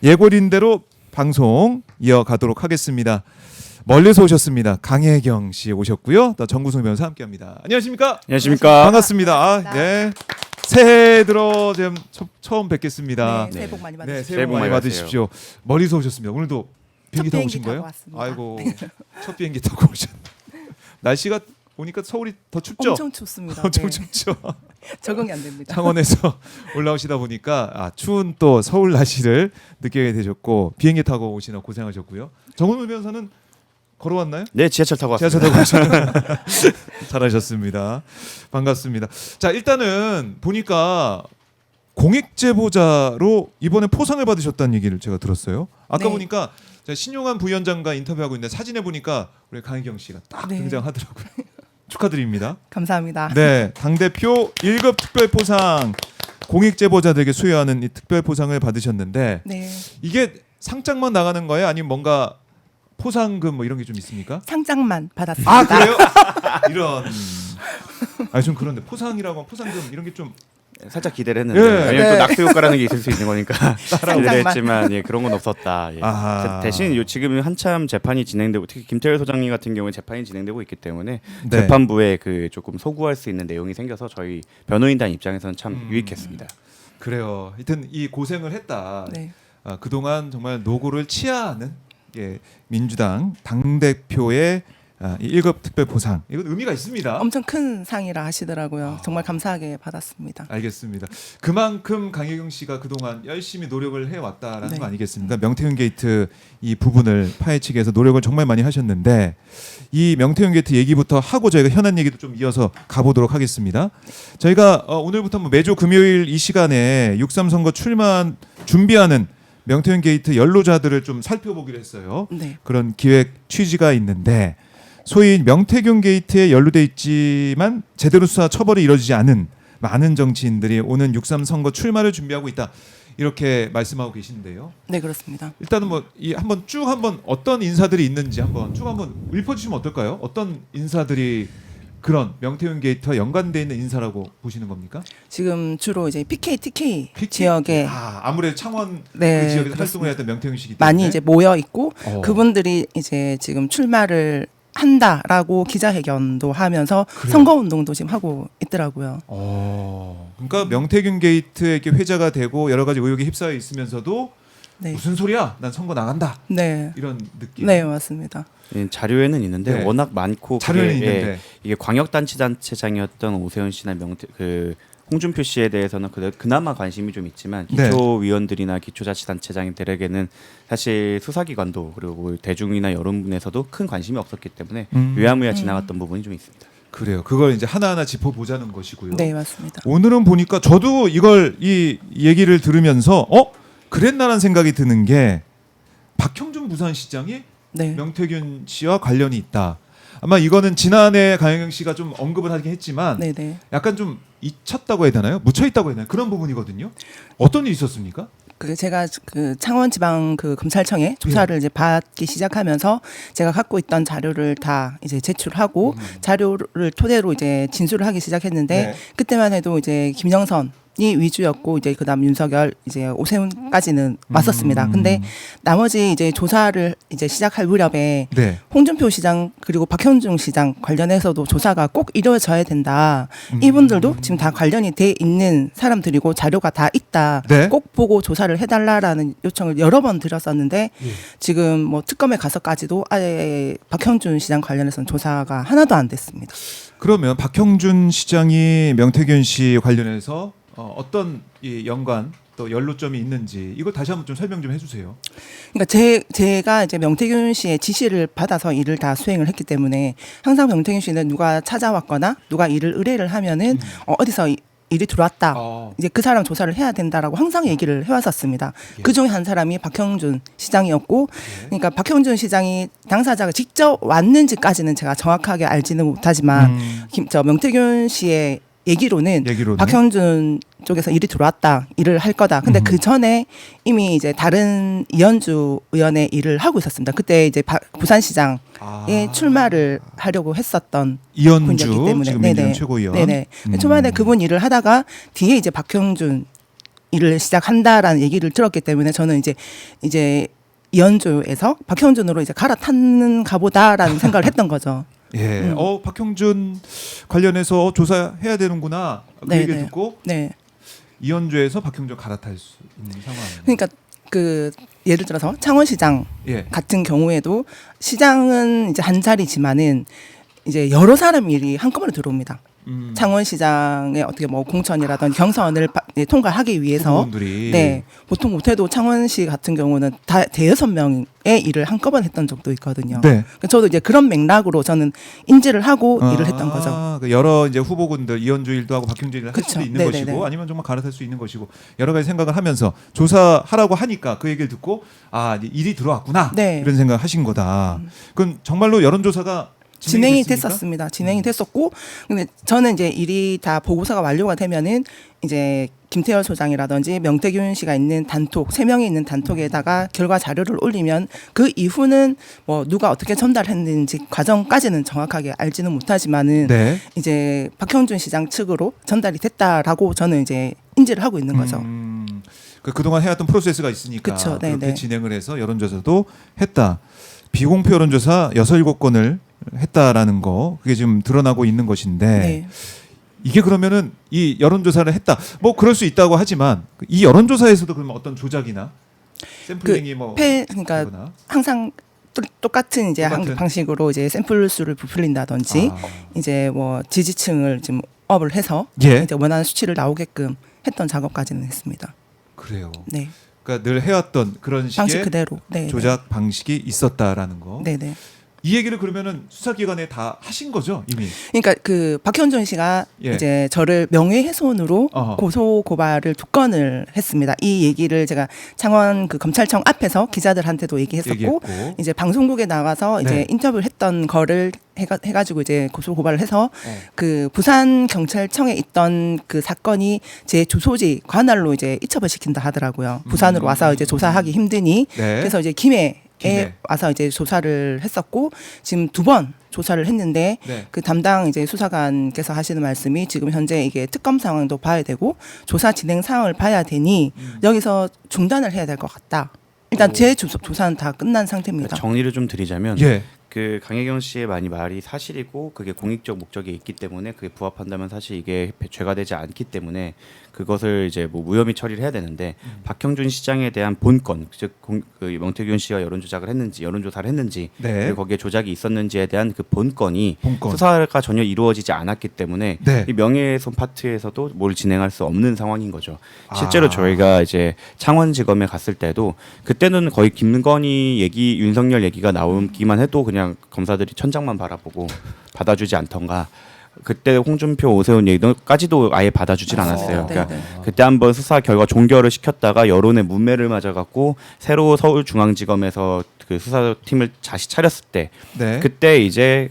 예고린 대로 방송 이어가도록 하겠습니다. 멀리서 오셨습니다. 강혜경 씨 오셨고요. 또 정구승 변호사 함께합니다. 안녕하십니까? 안녕하십니까? 반갑습니다. 네. 새해 들어 지금 처음 뵙겠습니다. 네, 새해 복 많이 받으십시오. 네, 새해 복 많이 받으십시오. 멀리서 오셨습니다. 오늘도 비행기 타고 오신 거예요? 왔습니다. 아이고, 첫 비행기 타고 오셨네. 날씨가 보니까 서울이 더 춥죠? 엄청 춥습니다. 엄청 네. 춥죠. 적응이 안 됩니다. 창원에서 올라오시다 보니까 추운 또 서울 날씨를 느끼게 되셨고 비행기 타고 오시나 고생하셨고요. 정훈 변호사는 걸어왔나요? 네, 지하철 타고 왔습니다. 지하철 타고 오셨나요? 잘하셨습니다. 반갑습니다. 자, 일단은 보니까 공익 제보자로 이번에 포상을 받으셨다는 얘기를 제가 들었어요. 아까 네. 보니까 제가 신용환 부위원장과 인터뷰하고 있는데 사진에 보니까 우리 강혜경 씨가 딱 네. 등장하더라고요. 축하드립니다. 감사합니다. 네, 당대표 1급 특별포상 공익 제보자들에게 수여하는 이 특별포상을 받으셨는데 네. 이게 상장만 나가는 거예요? 아니면 뭔가 포상금 뭐 이런 게 좀 있습니까? 상장만 받았습니다. 아, 그래요? 이런. 좀 그런데 포상이라고 포상금 이런 게 좀 살짝 기대를 했는데 예. 왜냐면 또 네. 낙수 효과라는 게 있을 수 있는 거니까 기대를 상장만. 했지만 예, 그런 건 없었다. 예. 아하. 대신 지금 한참 재판이 진행되고 특히 김태열 소장님 같은 경우에 재판이 진행되고 있기 때문에 네. 재판부에 그 조금 소구할 수 있는 내용이 생겨서 저희 변호인단 입장에서는 참 유익했습니다. 그래요. 하여튼 이 고생을 했다. 네. 그동안 정말 노고를 치하하는 민주당 당대표의 이 1급 특별포상 이건 의미가 있습니다. 엄청 큰 상이라 하시더라고요. 정말 감사하게 받았습니다. 알겠습니다. 그만큼 강혜경 씨가 그동안 열심히 노력을 해왔다라는 네. 거 아니겠습니까? 명태균 게이트 이 부분을 파헤치기 위해서 노력을 정말 많이 하셨는데 이 명태균 게이트 얘기부터 하고 저희가 현안 얘기도 좀 이어서 가보도록 하겠습니다. 저희가 오늘부터 매주 금요일 이 시간에 6.3 선거 출마 준비하는 명태균 게이트 연로자들을 좀 살펴보기로 했어요. 네. 그런 기획 취지가 있는데 소위 명태균 게이트에 연루돼 있지만 제대로 수사 처벌이 이루어지지 않은 많은 정치인들이 오는 6.3 선거 출마를 준비하고 있다 이렇게 말씀하고 계신데요. 네, 그렇습니다. 일단은 한번 어떤 인사들이 있는지 한번 읊어주시면 어떨까요? 어떤 인사들이 그런 명태균 게이트와 연관돼 있는 인사라고 보시는 겁니까? 지금 주로 이제 PK, TK 지역에 아무래도 창원 네, 그 지역에서 그렇습니다. 활동을 했던 명태균 씨기 때문에 많이 이제 모여 있고 어. 그분들이 이제 지금 출마를 한다라고 기자회견도 하면서 그래요? 선거운동도 지금 하고 있더라고요. 그러니까 명태균 게이트에게 회자가 되고 여러 가지 의혹에 휩싸여 있으면서도 네. 무슨 소리야? 난 선거 나간다. 네. 이런 느낌. 네, 맞습니다. 자료에는 있는데 네. 워낙 많고 자료는 그게, 있는데. 이게 광역단체장이었던 오세훈 씨나 홍준표 씨에 대해서는 그나마 관심이 좀 있지만 네. 기초위원들이나 기초자치단체장들에게는 사실 수사기관도 그리고 대중이나 여론분에서도 큰 관심이 없었기 때문에 유야무야 지나갔던 부분이 좀 있습니다. 그래요. 그걸 이제 하나하나 짚어보자는 것이고요. 네, 맞습니다. 오늘은 보니까 저도 이 얘기를 들으면서 그랬나라는 생각이 드는 게 박형준 부산시장이 네. 명태균 씨와 관련이 있다. 아마 이거는 지난해 강혜경 씨가 좀 언급을 하긴 했지만 네, 네. 약간 좀 잊혔다고 해야 되나요? 묻혀 있다고 해야 되나요? 그런 부분이거든요. 어떤 일이 있었습니까? 제가 그 창원지방 그 검찰청에 조사를 이제 받기 시작하면서 제가 갖고 있던 자료를 다 이제 제출하고 자료를 토대로 이제 진술을 하기 시작했는데 네. 그때만 해도 이제 김영선이 위주였고 이제 그다음 윤석열 이제 오세훈까지는 왔었습니다. 근데 나머지 이제 조사를 이제 시작할 무렵에 네. 홍준표 시장 그리고 박형준 시장 관련해서도 조사가 꼭 이루어져야 된다. 이분들도 지금 다 관련이 돼 있는 사람들이고 자료가 다 있다. 네. 꼭 보고 조사를 해달라라는 요청을 여러 번 드렸었는데 예. 지금 뭐 특검에 가서까지도 아예 박형준 시장 관련해서는 조사가 하나도 안 됐습니다. 그러면 박형준 시장이 명태균 씨 관련해서 어떤 이 연관 또 연루점이 있는지 이거 다시 한번 좀 설명 좀 해주세요. 그러니까 제가 이제 명태균 씨의 지시를 받아서 일을 다 수행을 했기 때문에 항상 명태균 씨는 누가 찾아왔거나 누가 일을 의뢰를 하면은 어디서 일이 들어왔다. 이제 그 사람 조사를 해야 된다라고 항상 얘기를 해왔었습니다. 예. 그 중에 한 사람이 박형준 시장이었고, 예. 그러니까 박형준 시장이 당사자가 직접 왔는지까지는 제가 정확하게 알지는 못하지만, 명태균 씨의 얘기로는 박형준 쪽에서 일이 들어왔다, 일을 할 거다. 근데 그 전에 이미 이제 다른 이현주 의원의 일을 하고 있었습니다. 그때 이제 부산시장에 출마를 하려고 했었던 이현주 분이었기 때문에. 지금 민주당 최고위원. 네네. 초반에 그분 일을 하다가 뒤에 이제 박형준 일을 시작한다라는 얘기를 들었기 때문에 저는 이제 이현조에서 박형준으로 이제 갈아탔는가 보다라는 생각을 했던 거죠. 예. 박형준 관련해서 조사해야 되는구나. 그 얘기를 듣고 네. 이현주에서 박형준 갈아탈 수 있는 상황. 그러니까 그 예를 들어서 창원시장 예. 같은 경우에도 시장은 이제 한 자리지만은 이제 여러 사람 일이 한꺼번에 들어옵니다. 창원시장의 어떻게 뭐 공천이라든지 경선을 통과하기 위해서 후보분들이. 네 보통 못해도 창원시 같은 경우는 다 대여섯 명의 일을 한꺼번에 했던 적도 있거든요. 네. 저도 이제 그런 맥락으로 저는 인지를 하고 일을 했던 거죠. 그 여러 이제 후보군들 이현주 일도 하고 박형준 일을 할 그쵸. 수도 있는 네네네. 것이고 아니면 정말 갈아탈 수 있는 것이고 여러 가지 생각을 하면서 조사하라고 하니까 그 얘기를 듣고 이제 일이 들어왔구나 네. 이런 생각을 하신 거다. 그럼 정말로 여론조사가 진행이 됐습니까? 됐었습니다. 진행이 됐었고, 근데 저는 이제 일이 다 보고서가 완료가 되면은 이제 김태열 소장이라든지 명태균 씨가 있는 단톡, 3명이 있는 단톡에다가 결과 자료를 올리면 그 이후는 뭐 누가 어떻게 전달했는지 과정까지는 정확하게 알지는 못하지만은 네. 이제 박형준 시장 측으로 전달이 됐다라고 저는 이제 인지를 하고 있는 거죠. 그동안 해왔던 프로세스가 있으니까 그쵸, 그렇게 네네. 진행을 해서 여론조사도 했다. 비공표 여론조사 6-7건을 했다라는 거 그게 지금 드러나고 있는 것인데 네. 이게 그러면은 이 여론조사를 했다. 뭐 그럴 수 있다고 하지만 이 여론조사에서도 그러면 어떤 조작이나 샘플링이 그러니까 되거나. 항상 똑같은 이제 똑같은. 방식으로 이제 샘플 수를 부풀린다든지 이제 뭐 지지층을 지금 업을 해서 예. 이제 원하는 수치를 나오게끔 했던 작업까지는 했습니다. 그래요. 네. 그러니까 늘 해왔던 그런 방식 식의 그대로. 네. 조작 방식이 있었다라는 거. 네, 네. 이 얘기를 그러면은 수사기관에 다 하신 거죠 이미. 그러니까 그 박현준 씨가 예. 이제 저를 명예훼손으로 어허. 고소 고발을 2건을 했습니다. 이 얘기를 제가 창원 그 검찰청 앞에서 기자들한테도 얘기했었고 얘기했고. 이제 방송국에 나가서 이제 네. 인터뷰를 했던 거를 해가지고 이제 고소 고발을 해서 그 부산 경찰청에 있던 그 사건이 제 주소지 관할로 이제 이첩을 시킨다 하더라고요. 부산으로 와서 이제 조사하기 힘드니 네. 그래서 이제 김해에 김해. 와서 이제 조사를 했었고 지금 2번 조사를 했는데 네. 그 담당 이제 수사관께서 하시는 말씀이 지금 현재 이게 특검 상황도 봐야 되고 조사 진행 상황을 봐야 되니 여기서 중단을 해야 될 것 같다. 일단 제 조사는 다 끝난 상태입니다. 정리를 좀 드리자면 예. 그 강혜경 씨의 말이 사실이고 그게 공익적 목적이 있기 때문에 그게 부합한다면 사실 이게 죄가 되지 않기 때문에 그것을 이제 뭐 무혐의 처리를 해야 되는데 박형준 시장에 대한 본건 즉 그 명태균 씨가 여론조작을 했는지 여론조사를 했는지 네. 그리고 거기에 조작이 있었는지에 대한 그 본건. 수사가 전혀 이루어지지 않았기 때문에 네. 이 명예훼손 파트에서도 뭘 진행할 수 없는 상황인 거죠. 실제로 저희가 이제 창원지검에 갔을 때도 그때는 거의 김건희 얘기, 윤석열 얘기가 나오기만 해도 그냥 검사들이 천장만 바라보고 받아주지 않던가. 그때 홍준표, 오세훈 얘기까지도 아예 받아주질 않았어요. 그러니까 그때 한번 수사 결과 종결을 시켰다가 여론의 문매를 맞아갖고 새로 서울중앙지검에서 그 수사팀을 다시 차렸을 때 네. 그때 이제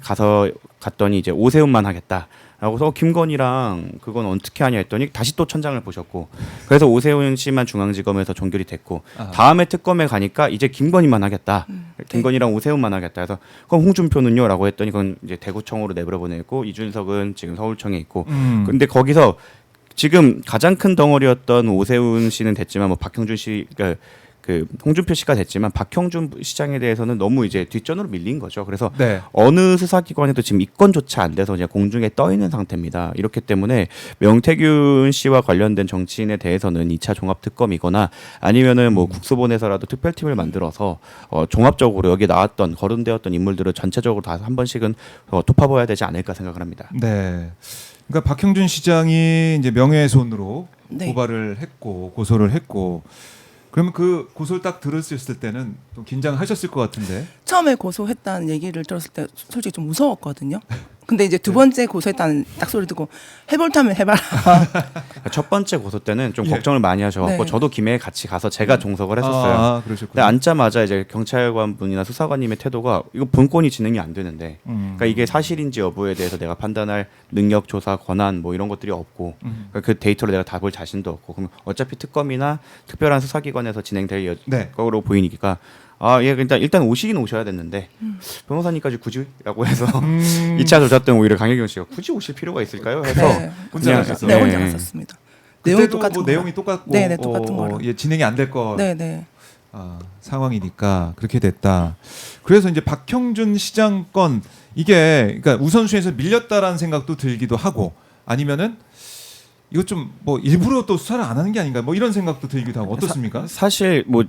갔더니 이제 오세훈만 하겠다. 라고서 김건희랑 그건 어떻게 하냐 했더니 다시 또 천장을 보셨고 그래서 오세훈 씨만 중앙지검에서 종결이 됐고 다음에 특검에 가니까 이제 김건희만 하겠다. 김건희랑 오세훈만 하겠다. 그래서 그럼 홍준표는요? 라고 했더니 그건 이제 대구청으로 내버려 보내고 이준석은 지금 서울청에 있고 근데 거기서 지금 가장 큰 덩어리였던 오세훈 씨는 됐지만 뭐 박형준 씨 그러니까 그 홍준표 씨가 됐지만 박형준 시장에 대해서는 너무 이제 뒷전으로 밀린 거죠. 그래서 네. 어느 수사기관에도 지금 이건조차 안 돼서 그냥 공중에 떠 있는 상태입니다. 이렇기 때문에 명태균 씨와 관련된 정치인에 대해서는 2차 종합특검이거나 아니면은 뭐 국수본에서라도 특별팀을 만들어서 종합적으로 여기 나왔던 거론되었던 인물들을 전체적으로 다 한 번씩은 톱파봐야 되지 않을까 생각을 합니다. 네. 그러니까 박형준 시장이 이제 명예훼손으로 네. 고발을 했고 고소를 했고 그러면 그 고소를 딱 들었을 때는 좀 긴장하셨을 것 같은데. 처음에 고소했다는 얘기를 들었을 때 솔직히 좀 무서웠거든요. 근데 이제 2번째 고소했다는 딱 소리 듣고 해볼 타면 해봐라. 첫 번째 고소 때는 좀 예. 걱정을 많이 하셔갖고 네. 저도 김해에 같이 가서 제가 종석을 했었어요. 그러셨군요. 근데 앉자마자 이제 경찰관 분이나 수사관님의 태도가 이거 본건이 진행이 안 되는데, 그러니까 이게 사실인지 여부에 대해서 내가 판단할 능력, 조사, 권한 뭐 이런 것들이 없고, 그러니까 그 데이터로 내가 다 볼 자신도 없고, 그럼 어차피 특검이나 특별한 수사기관에서 진행될 네. 거로 보이니까. 예, 일단 오시긴 오셔야 됐는데 변호사님까지 굳이라고 해서 2차 조사 때는 오히려 강혜경 씨가 굳이 오실 필요가 있을까요? 해서 네. 혼자 가셨어요. 네, 혼자 갔었습니다. 내용이 그때도 똑같은 뭐 거라. 내용이 똑같고 네네, 똑같은 거라. 예, 진행이 안 될 거. 네네. 상황이니까 그렇게 됐다. 그래서 이제 박형준 시장 건 이게 그러니까 우선순위에서 밀렸다라는 생각도 들기도 하고 아니면은 이거 좀 뭐 일부러 또 수사를 안 하는 게 아닌가 뭐 이런 생각도 들기도 하고 어떻습니까? 사실 뭐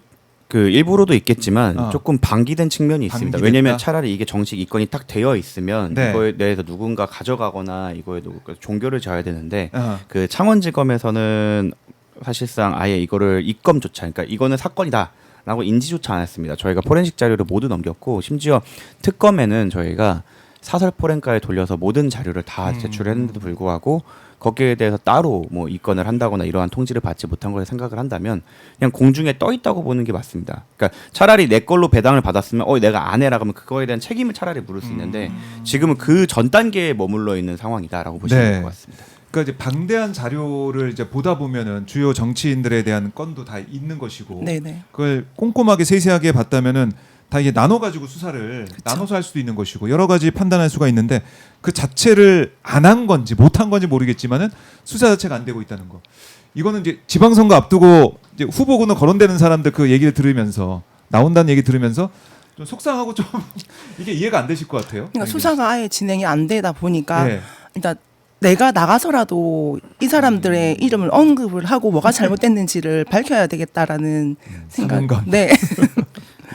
그 일부러도 있겠지만 조금 방기된 측면이 있습니다. 방기됐다? 왜냐하면 차라리 이게 정식 이권이 딱 되어 있으면 네. 이거에 대해서 누군가 가져가거나 이거에 종교를 져야 되는데 어. 그 창원지검에서는 사실상 아예 이거를 입검조차 그러니까 이거는 사건이다라고 인지조차 안 했습니다. 저희가 포렌식 자료를 모두 넘겼고 심지어 특검에는 저희가 사설 포렌과에 돌려서 모든 자료를 다 제출했는데도 불구하고 거기에 대해서 따로 뭐 입건을 한다거나 이러한 통지를 받지 못한 걸 생각을 한다면 그냥 공중에 떠 있다고 보는 게 맞습니다. 그러니까 차라리 내 걸로 배당을 받았으면 내가 안 해라 그러면 그거에 대한 책임을 차라리 물을 수 있는데 지금은 그 전 단계에 머물러 있는 상황이다라고 보시면 될 것 같습니다. 그러니까 이제 방대한 자료를 이제 보다 보면은 주요 정치인들에 대한 건도 다 있는 것이고 네네. 그걸 꼼꼼하게 세세하게 봤다면은 다 이게 나눠 가지고 수사를 나눠서 할 수도 있는 것이고 여러 가지 판단할 수가 있는데 그 자체를 안 한 건지 못 한 건지 모르겠지만은 수사 자체가 안 되고 있다는 거. 이거는 이제 지방선거 앞두고 이제 후보군을 거론되는 사람들 그 얘기를 들으면서 나온다는 얘기 들으면서 좀 속상하고 좀 이게 이해가 안 되실 것 같아요. 그러니까 수사가 아예 진행이 안 되다 보니까 예. 일단 내가 나가서라도 이 사람들의 이름을 언급을 하고 뭐가 잘못됐는지를 밝혀야 되겠다라는 생각. 사명감. 네.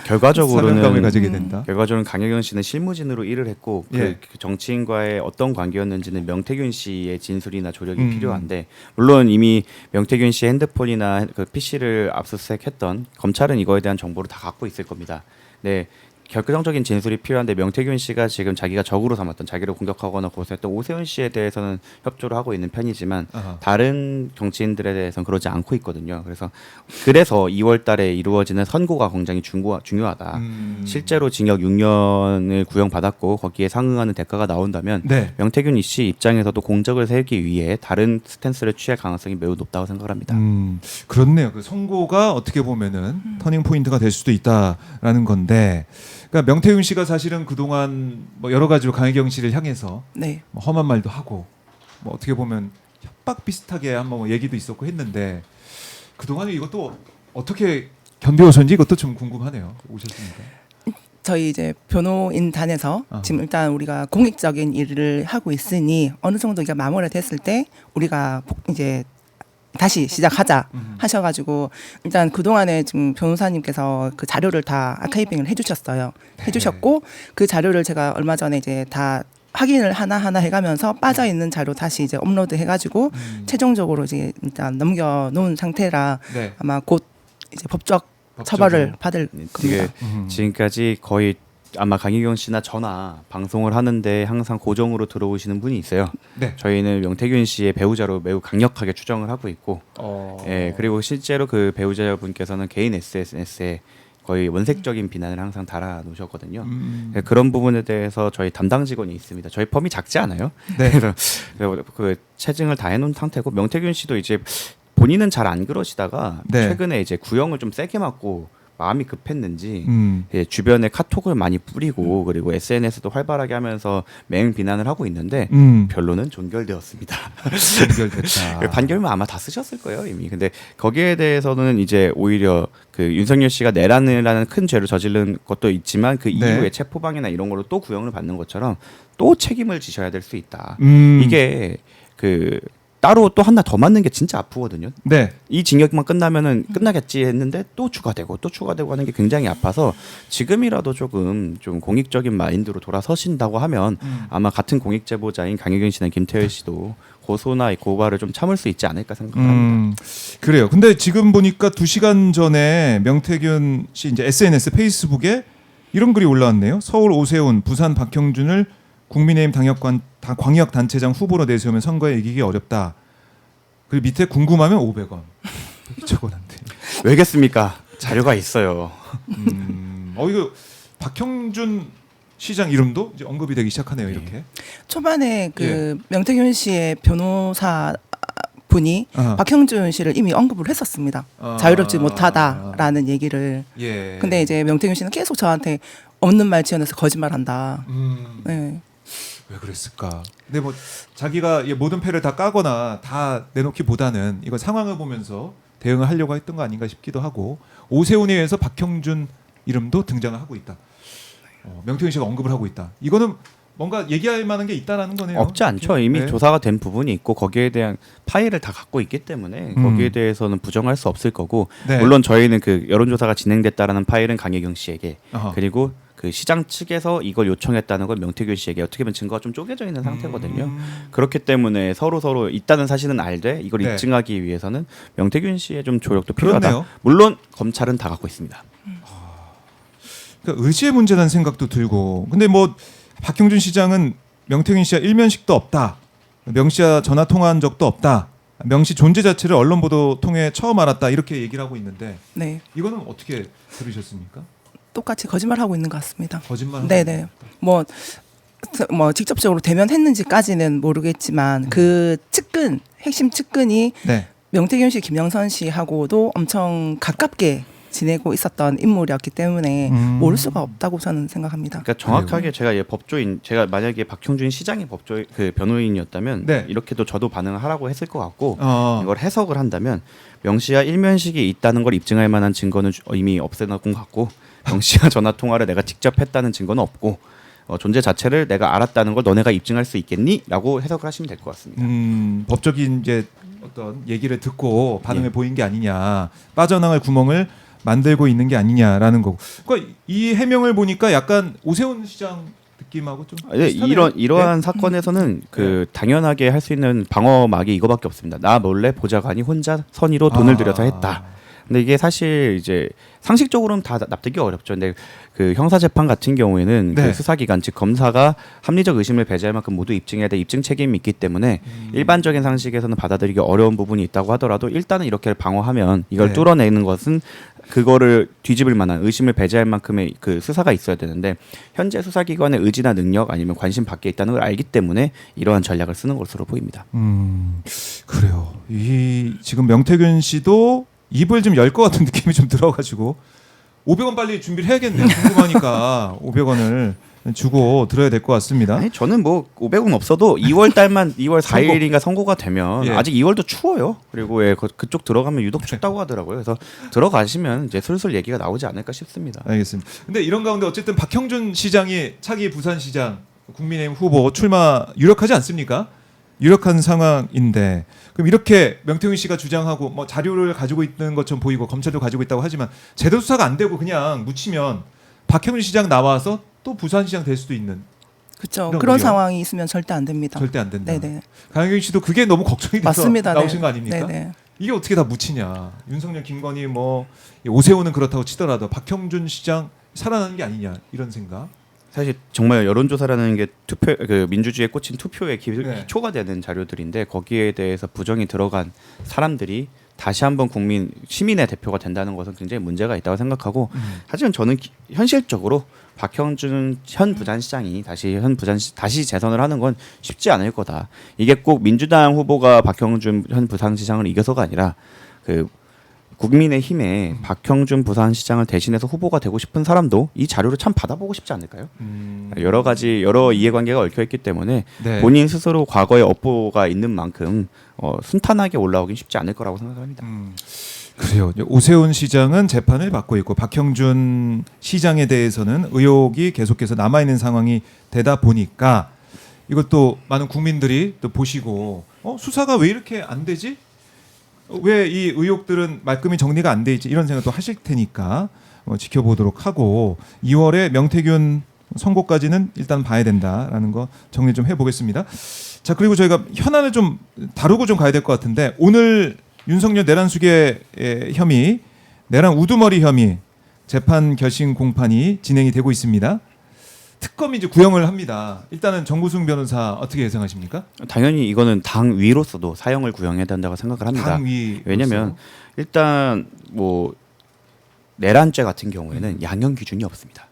사명감을 가지게 결과적으로는 된다. 강혜경 씨는 실무진으로 일을 했고 예. 그 정치인과의 어떤 관계였는지는 명태균 씨의 진술이나 조력이 필요한데 물론 이미 명태균 씨의 핸드폰이나 그 PC를 압수수색했던 검찰은 이거에 대한 정보를 다 갖고 있을 겁니다. 네. 결정적인 진술이 필요한데 명태균 씨가 지금 자기가 적으로 삼았던 자기를 공격하거나 고소했던 오세훈 씨에 대해서는 협조를 하고 있는 편이지만 아하. 다른 정치인들에 대해서는 그러지 않고 있거든요. 그래서 2월 달에 이루어지는 선고가 굉장히 중요하다. 실제로 징역 6년을 구형받았고 거기에 상응하는 대가가 나온다면 네. 명태균 씨 입장에서도 공적을 세우기 위해 다른 스탠스를 취할 가능성이 매우 높다고 생각을 합니다. 그렇네요. 그 선고가 어떻게 보면은 터닝 포인트가 될 수도 있다라는 건데, 그러니까 명태균 씨가 사실은 그동안 뭐 여러 가지로 강혜경 씨를 향해서 네. 뭐 험한 말도 하고, 뭐 어떻게 보면 협박 비슷하게 한번 뭐 얘기도 있었고 했는데 그동안에 이것도 어떻게 견뎌오셨는지 이것도 좀 궁금하네요. 오셨습니까? 저희 이제 변호인단에서 아하. 지금 일단 우리가 공익적인 일을 하고 있으니 어느 정도 이게 마무리가 됐을 때 우리가 이제 다시 시작하자 하셔가지고 일단 그동안에 지금 변호사님께서 그 자료를 다 아카이빙을 해주셨어요. 해주셨고 그 자료를 제가 얼마 전에 이제 다 확인을 하나하나 해가면서 빠져 있는 자료 다시 이제 업로드 해가지고 최종적으로 이제 일단 넘겨놓은 상태라 네. 아마 곧 이제 법적 처벌을 받을 이게 겁니다. 지금까지 거의 아마 강희경 씨나 저나 방송을 하는데 항상 고정으로 들어오시는 분이 있어요. 네. 저희는 명태균 씨의 배우자로 매우 강력하게 추정을 하고 있고, 예, 그리고 실제로 그 배우자분께서는 개인 SNS에 거의 원색적인 비난을 항상 달아 놓으셨거든요. 그런 부분에 대해서 저희 담당 직원이 있습니다. 저희 펌이 작지 않아요. 네. 그래서 그 체증을 다 해놓은 상태고 명태균 씨도 이제 본인은 잘 안 그러시다가 네. 최근에 이제 구형을 좀 세게 맞고 마음이 급했는지 음. 주변에 카톡을 많이 뿌리고 그리고 SNS도 활발하게 하면서 맹 비난을 하고 있는데 변론은 종결되었습니다. 연결됐다. 판결문 아마 다 쓰셨을 거예요 이미. 근데 거기에 대해서는 이제 오히려 그 윤석열 씨가 내란이라는 큰 죄를 저지른 것도 있지만 그 네. 이후에 체포방이나 이런 걸로 또 구형을 받는 것처럼 또 책임을 지셔야 될 수 있다. 이게 그 따로 또 하나 더 맞는 게 진짜 아프거든요. 네. 이 징역만 끝나면은 끝나겠지 했는데 또 추가되고 또 추가되고 하는 게 굉장히 아파서 지금이라도 조금 좀 공익적인 마인드로 돌아서신다고 하면 아마 같은 공익 제보자인 강혜경 씨나 김태열 씨도 고소나 고발을 좀 참을 수 있지 않을까 생각합니다. 그래요. 근데 지금 보니까 2시간 전에 명태균 씨 이제 SNS 페이스북에 이런 글이 올라왔네요. 서울 오세훈, 부산 박형준을 국민의힘 광역 단체장 후보로 내세우면 선거에 이기기 어렵다. 그리고 밑에 궁금하면 500원. 적어놨대. 왜겠습니까? 자료가 있어요. 이거 박형준 시장 이름도 이제 언급이 되기 시작하네요. 이렇게. 초반에 그 예. 명태균 씨의 변호사 분이 아하. 박형준 씨를 이미 언급을 했었습니다. 자유롭지 못하다라는 얘기를. 예. 근데 이제 명태균 씨는 계속 저한테 없는 말 지어내서 거짓말한다. 네. 왜 그랬을까? 근데 뭐 자기가 이 모든 패를 다 까거나 다 내놓기보다는 이거 상황을 보면서 대응을 하려고 했던 거 아닌가 싶기도 하고 오세훈에 의해서 박형준 이름도 등장을 하고 있다. 명태균 씨가 언급을 하고 있다. 이거는 뭔가 얘기할 만한 게 있다라는 거네요. 없지 않죠. 이미 네. 조사가 된 부분이 있고 거기에 대한 파일을 다 갖고 있기 때문에 거기에 대해서는 부정할 수 없을 거고 네. 물론 저희는 그 여론조사가 진행됐다라는 파일은 강혜경 씨에게 어허. 그리고 그 시장 측에서 이걸 요청했다는 걸 명태균 씨에게 어떻게 보면 증거가 좀 쪼개져 있는 상태거든요. 그렇기 때문에 서로 있다는 사실은 알되 이걸 네. 입증하기 위해서는 명태균 씨의 좀 조력도 필요하다. 그렇네요. 물론 검찰은 다 갖고 있습니다. 그러니까 의지의 문제라는 생각도 들고 근데 뭐 박형준 시장은 명태균 씨와 일면식도 없다. 명 씨와 전화 통화한 적도 없다. 명 씨 존재 자체를 언론 보도 통해 처음 알았다. 이렇게 얘기를 하고 있는데 네, 이거는 어떻게 들으셨습니까? 똑같이 거짓말하고 있는 것 같습니다. 거짓말. 네네. 뭐 직접적으로 대면했는지까지는 모르겠지만 그 측근 핵심 측근이 네. 명태균 씨, 김영선 씨하고도 엄청 가깝게 지내고 있었던 인물이었기 때문에 모를 수가 없다고 저는 생각합니다. 그러니까 정확하게 제가 법조인 제가 만약에 박형준 시장이 법조 그 변호인이었다면 네. 이렇게도 저도 반응을 하라고 했을 것 같고 어. 이걸 해석을 한다면 명 씨와 일면식이 있다는 걸 입증할 만한 증거는 이미 없애놓은 것 같고 명 씨와 전화 통화를 내가 직접 했다는 증거는 없고 존재 자체를 내가 알았다는 걸 너네가 입증할 수 있겠니?라고 해석을 하시면 될 것 같습니다. 법적인 이제 어떤 얘기를 듣고 반응을 보인 게 아니냐, 빠져나갈 구멍을 만들고 있는 게 아니냐라는 거고. 그러니까 이 해명을 보니까 약간 오세훈 시장 느낌하고 좀 네, 비슷하네요. 이러한 사건에서는 그 당연하게 할 수 있는 방어막이 이거밖에 없습니다. 나 몰래 보좌관이 혼자 선의로 돈을 들여서 했다. 근데 이게 사실 이제 상식적으로는 다 납득이 어렵죠. 근데 그 형사 재판 같은 경우에는 네. 그 수사기관 즉 검사가 합리적 의심을 배제할 만큼 모두 입증해야 될 입증 책임이 있기 때문에 일반적인 상식에서는 받아들이기 어려운 부분이 있다고 하더라도 일단은 이렇게 방어하면 이걸 네. 뚫어내는 것은 그거를 뒤집을 만한 의심을 배제할 만큼의 그 수사가 있어야 되는데 현재 수사기관의 의지나 능력 아니면 관심 밖에 있다는 걸 알기 때문에 이러한 전략을 쓰는 것으로 보입니다. 그래요. 이 지금 명태균 씨도 입을 좀 열 것 같은 느낌이 좀 들어가지고 500원 빨리 준비를 해야겠네요. 궁금하니까 500원을 주고 들어야 될 것 같습니다. 아니 저는 뭐 500원 없어도 2월 달만 2월 4일인가 선고가 되면 예. 아직 2월도 추워요. 그리고 그쪽 들어가면 유독 춥다고 하더라고요. 그래서 들어가시면 이제 슬슬 얘기가 나오지 않을까 싶습니다. 알겠습니다. 근데 이런 가운데 어쨌든 박형준 시장이 차기 부산시장 국민의힘 후보 출마 유력하지 않습니까? 유력한 상황인데 그럼 이렇게 명태균 씨가 주장하고 뭐 자료를 가지고 있는 것처럼 보이고 검찰도 가지고 있다고 하지만 제대로 수사가 안 되고 그냥 묻히면 박형준 시장 나와서 또 부산시장 될 수도 있는 그렇죠. 이런 그런 거요? 상황이 있으면 절대 안 됩니다. 절대 안 된다. 네네. 강혜경 씨도 그게 너무 걱정이 돼서 맞습니다. 나오신 네. 거 아닙니까? 네네. 이게 어떻게 다 묻히냐. 윤석열, 김건희 뭐 오세훈은 그렇다고 치더라도 박형준 시장 살아나는 게 아니냐 이런 생각. 사실 정말 여론조사라는 게 투표 그 민주주의에 꽂힌 투표의 네. 기초가 되는 자료들인데 거기에 대해서 부정이 들어간 사람들이 다시 한번 시민의 대표가 된다는 것은 굉장히 문제가 있다고 생각하고 하지만 저는 현실적으로 박형준 현 부산시장이 다시 재선을 하는 건 쉽지 않을 거다. 이게 꼭 민주당 후보가 박형준 현 부산시장을 이겨서가 아니라 그 국민의힘에 박형준 부산시장을 대신해서 후보가 되고 싶은 사람도 이 자료를 참 받아보고 싶지 않을까요? 여러 이해관계가 얽혀있기 때문에 네. 본인 스스로 과거에 업보가 있는 만큼 순탄하게 올라오긴 쉽지 않을 거라고 생각합니다. 그래요. 오세훈 시장은 재판을 받고 있고 박형준 시장에 대해서는 의혹이 계속해서 남아 있는 상황이 되다 보니까 이것도 많은 국민들이 또 보시고 수사가 왜 이렇게 안 되지? 왜 이 의혹들은 말끔히 정리가 안 돼 있지? 이런 생각도 하실 테니까 지켜보도록 하고 2월에 명태균 선고까지는 일단 봐야 된다라는 거 정리 좀 해보겠습니다. 자, 그리고 저희가 현안을 좀 다루고 좀 가야 될 것 같은데 오늘 윤석열 내란 수계 혐의, 내란 우두머리 혐의 재판 결심 공판이 진행이 되고 있습니다. 특검이 이제 구형을 합니다. 일단은 정구승 변호사 어떻게 예상하십니까? 당연히 이거는 당 위로서도 사형을 구형해야 된다고 생각을 합니다. 당 위. 왜냐하면 일단 뭐 내란죄 같은 경우에는 양형 기준이 없습니다.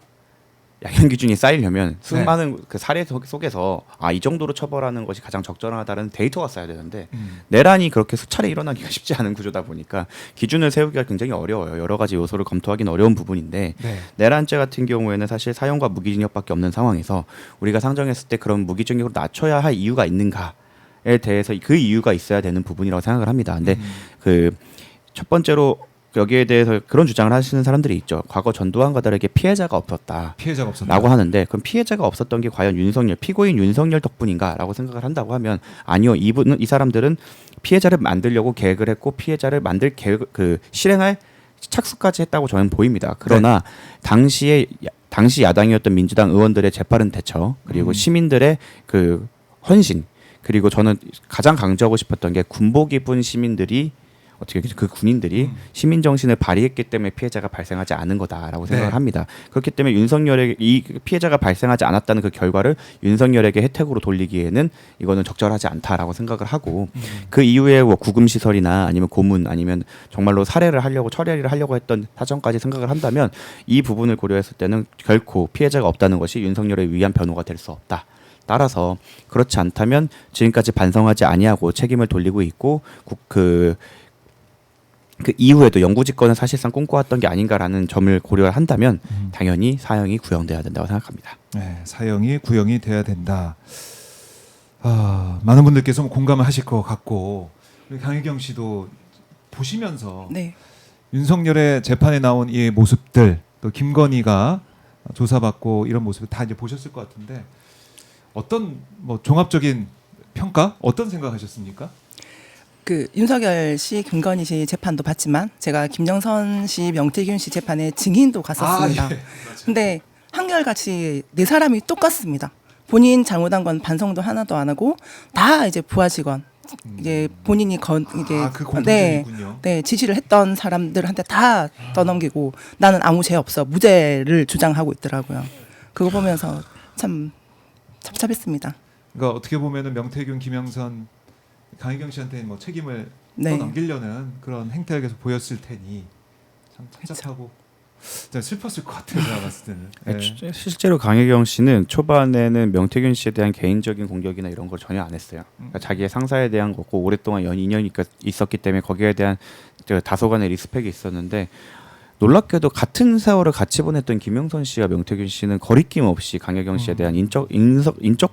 양형 기준이 쌓이려면 수많은 그 사례 속에서 이 정도로 처벌하는 것이 가장 적절하다는 데이터가 쌓여야 되는데 내란이 그렇게 수차례 일어나기가 쉽지 않은 구조다 보니까 기준을 세우기가 굉장히 어려워요. 여러 가지 요소를 검토하기는 어려운 부분인데 내란죄 같은 경우에는 사실 사형과 무기징역밖에 없는 상황에서 우리가 상정했을 때 그런 무기징역으로 낮춰야 할 이유가 있는가에 대해서 그 이유가 있어야 되는 부분이라고 생각을 합니다. 근데 그 첫 번째로 여기에 대해서 그런 주장을 하시는 사람들이 있죠. 과거 전두환과 다르게 피해자가 없었다. 피해자가 없었다. 라고 하는데 그럼 피해자가 없었던 게 과연 피고인 윤석열 덕분인가라고 생각을 한다고 하면 아니요. 이 사람들은 피해자를 만들려고 계획을 했고 피해자를 만들 그 실행할 착수까지 했다고 저는 보입니다. 그러나 당시 야당이었던 민주당 의원들의 재빠른 대처 그리고 시민들의 그 헌신 그리고 저는 가장 강조하고 싶었던 게 군복 입은 시민들이 어떻게 그 군인들이 시민 정신을 발휘했기 때문에 피해자가 발생하지 않은 거다라고 생각을 합니다. 그렇기 때문에 윤석열에게 이 피해자가 발생하지 않았다는 그 결과를 윤석열에게 혜택으로 돌리기에는 이거는 적절하지 않다라고 생각을 하고 그 이후에 뭐 구금 시설이나 아니면 고문 아니면 정말로 살해를 하려고 처리를 하려고 했던 사정까지 생각을 한다면 이 부분을 고려했을 때는 결코 피해자가 없다는 것이 윤석열의 위한 변호가 될 수 없다. 따라서 그렇지 않다면 지금까지 반성하지 아니하고 책임을 돌리고 있고 그 이후에도 영구집권은 사실상 꿈꿔왔던 게 아닌가라는 점을 고려한다면 당연히 사형이 구형돼야 된다고 생각합니다. 네, 사형이 구형이 돼야 된다. 많은 분들께서 공감을 하실 것 같고 강혜경 씨도 보시면서 윤석열의 재판에 나온 이 모습들 또 김건희가 조사받고 이런 모습을 다 이제 보셨을 것 같은데 어떤 뭐 종합적인 평가 어떤 생각하셨습니까? 그 윤석열 씨, 김건희 씨 재판도 봤지만 제가 김정선 씨, 명태균 씨 재판에 증인도 갔었습니다. 근데 한결같이 네 사람이 똑같습니다. 본인 잘못한 건 반성도 하나도 안 하고 다 이제 부하 직원 이제 본인이 지시를 했던 사람들한테 다 떠넘기고 나는 아무 죄 없어 무죄를 주장하고 있더라고요. 그거 보면서 참 섭섭했습니다. 그러니까 어떻게 보면은 명태균, 김영선, 강혜경 씨한테 뭐 책임을 떠넘기려는 그런 행태가 계속 보였을 테니 참 착잡하고 슬펐을 것 같아요. 제가 봤을 때는. 실제로 강혜경 씨는 초반에는 명태균 씨에 대한 개인적인 공격이나 이런 걸 전혀 안 했어요. 그러니까 자기의 상사에 대한 거고 오랫동안 인연이 있었기 때문에 거기에 대한 다소간의 리스펙이 있었는데 놀랍게도 같은 세월을 같이 보냈던 김영선 씨와 명태균 씨는 거리낌 없이 강혜경 씨에 대한 인적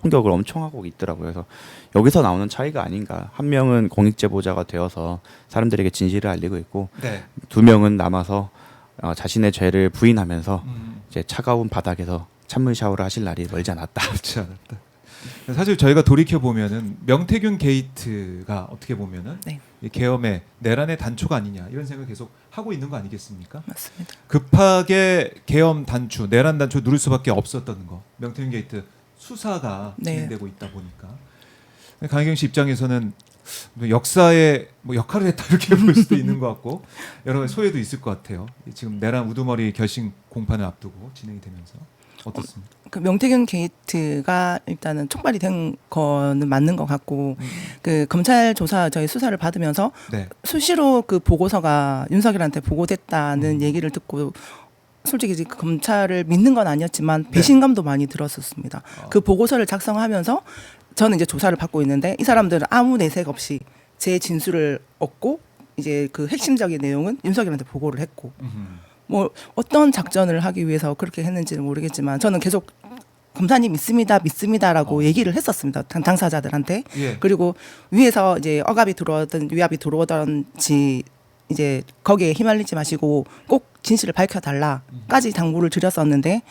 공격을 엄청 하고 있더라고요. 그래서 여기서 나오는 차이가 아닌가. 한 명은 공익제보자가 되어서 사람들에게 진실을 알리고 있고 두 명은 남아서 자신의 죄를 부인하면서 이제 차가운 바닥에서 찬물 샤워를 하실 날이 멀지 않았다. 그렇지 않았다. 사실 저희가 돌이켜 보면은 명태균 게이트가 어떻게 보면은 이 계엄의 내란의 단초가 아니냐 이런 생각을 계속 하고 있는 거 아니겠습니까? 맞습니다. 급하게 계엄 단추, 내란 단추 누를 수밖에 없었던 거. 명태균 게이트 수사가 진행되고 있다 보니까 강혜경 씨 입장에서는 역사의 뭐 역할을 했다 이렇게 볼 수도 있는 것 같고 여러 가지 소외도 있을 것 같아요. 지금 내란 우두머리 결심 공판을 앞두고 진행이 되면서 어떻습니까? 그 명태균 게이트가 일단은 촉발이 된 거는 맞는 것 같고 그 검찰 조사 저희 수사를 받으면서 수시로 그 보고서가 윤석열한테 보고됐다는 얘기를 듣고 솔직히 그 검찰을 믿는 건 아니었지만 배신감도 많이 들었었습니다. 그 보고서를 작성하면서 저는 이제 조사를 받고 있는데 이 사람들은 아무 내색 없이 제 진술을 얻고 이제 그 핵심적인 내용은 윤석열한테 보고를 했고 뭐 어떤 작전을 하기 위해서 그렇게 했는지는 모르겠지만 저는 계속 검사님 믿습니다라고 얘기를 했었습니다. 당사자들한테. 그리고 위에서 이제 억압이 들어오든 위압이 들어오든지 이제 거기에 휘말리지 마시고 꼭 진실을 밝혀달라까지 당부를 드렸었는데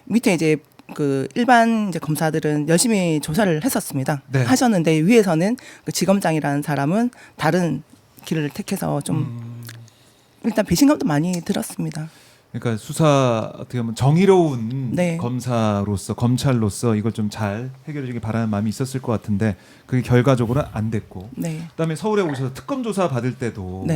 밑에 이제 그 일반 이제 검사들은 열심히 조사를 했었습니다. 하셨는데 위에서는 그 지검장이라는 사람은 다른 길을 택해서 좀 일단 배신감도 많이 들었습니다. 그러니까 수사 어떻게 보면 정의로운 검사로서 검찰로서 이걸 좀 잘 해결해주길 바라는 마음이 있었을 것 같은데 그게 결과적으로는 안 됐고 그다음에 서울에 오셔서 특검 조사 받을 때도